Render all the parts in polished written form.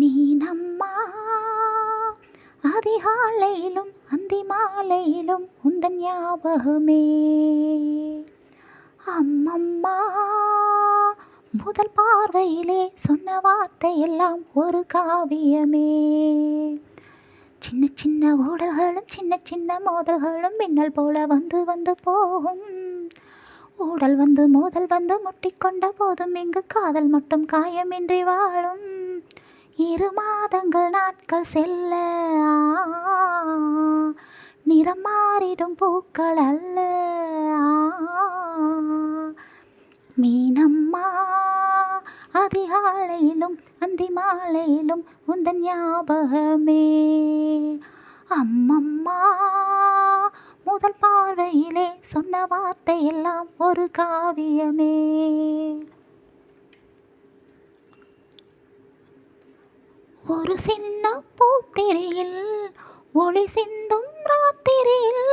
மீனம்மா அதிகாலையிலும் அந்தி மாலையிலும் உந்தன் ஞாபகமே. அம்மம்மா முதல் பார்வையிலே சொன்ன வார்த்தையெல்லாம் ஒரு காவியமே. சின்ன சின்ன ஓடல்களும் சின்ன சின்ன மோதல்களும் மின்னல் போல வந்து வந்து போகும். ஊடல் வந்து மோதல் வந்து முட்டிக்கொண்ட போதும் இங்கு காதல் மட்டும் காயமின்றி வாழும். 2 மாதங்கள் நாட்கள் செல்ல நிறம் மாறிடும் பூக்கள் அல்ல. மீனம்மா அதிகாலையிலும் அந்தி மாலையிலும் உந்தன் ஞாபகமே. அம்மம்மா முதல் பார்வையிலே சொன்ன வார்த்தையெல்லாம் ஒரு காவியமே. ஒரு சின்ன பூத்திரியில் ஒளி சிந்தும் ராத்திரியில்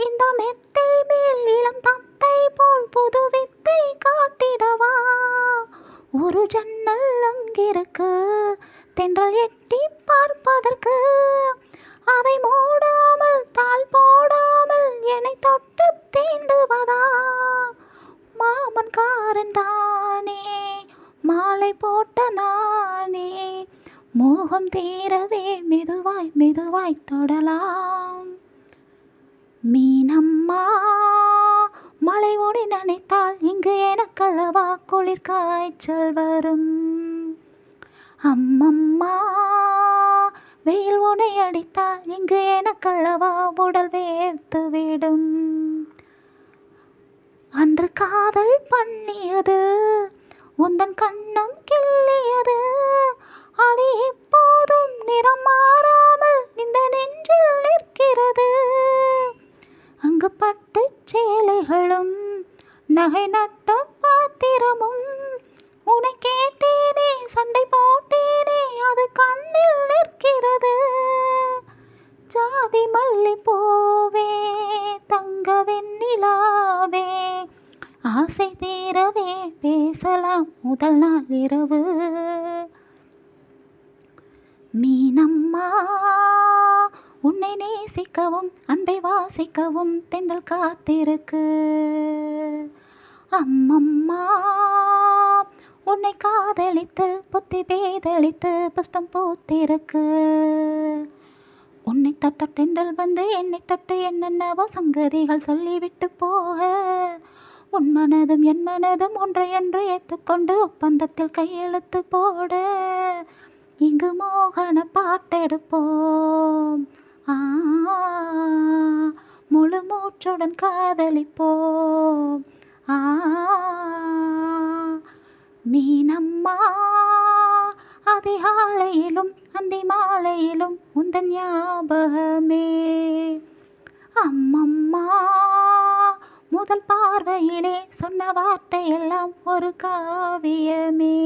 இந்த மெத்தை மேல் இளம் தத்தை போல் புது வித்தை காட்டிடவா. ஒரு ஜன்னல் அங்கிருக்கு தென்றல் எட்டி பார்ப்பதற்கு. அதை மூடாமல் தாள் போடாமல் என்னை தொட்டு தீண்டுவதா. மாமன் காரன் தானே மாலை போட்ட நானே. மோகம் தீரவே மெதுவாய் மெதுவாய் தொடலாம். மீனம்மா மழை ஒளி நனைத்தால் இங்கு எனக்கல்லவா குளிர் காய்ச்சல் வரும். அம்மம்மா வெயில் உனை அடித்தால் இங்கு எனக்கல்லவா உடல் வேர்த்து விடும். அன்று காதல் பண்ணியது உந்தன் கண்ணம் கிள்ளியது. அடி இப்போதும் நிறம் மாறாமல் இந்த நெஞ்சில் நிற்கிறது. அங்கு பட்டு சேலைகளும் நகை நட்ட பாத்திரமும். உன்னை கேட்டேனே சண்டை போட்டேனே அது கண்ணில் நிற்கிறது. ஜாதி மல்லி போவே தங்க வெண்ணிலாவே ஆசை தீரவே பேசலாம் முதல் நாள் இரவு. மீனம்மா உன்னை நேசிக்கவும் அன்பை வாசிக்கவும் தென்றல் காத்திருக்கு. அம்மம்மா உன்னை காதலித்து புத்தி பேதளித்து புஷ்பம் பூத்திருக்கு. உன்னை தொட்ட தென்றல் வந்து என்னை தொட்டு என்னென்னவோ சங்கதிகள் சொல்லிவிட்டு போக. உன் மனதும் என் மனதும் ஒன்றையொன்று ஏற்றுக்கொண்டு ஒப்பந்தத்தில் கையெழுத்து போட. இங்கு மோகன பாட்டெடுப்போம். முழு மூச்சுடன் காதலிப்போம். மீனம்மா அதிகாலையிலும் அந்தி மாலையிலும் உந்தன் ஞாபகமே. அம்மம்மா முதல் பார்வையிலே சொன்ன வார்த்தையெல்லாம் ஒரு காவியமே.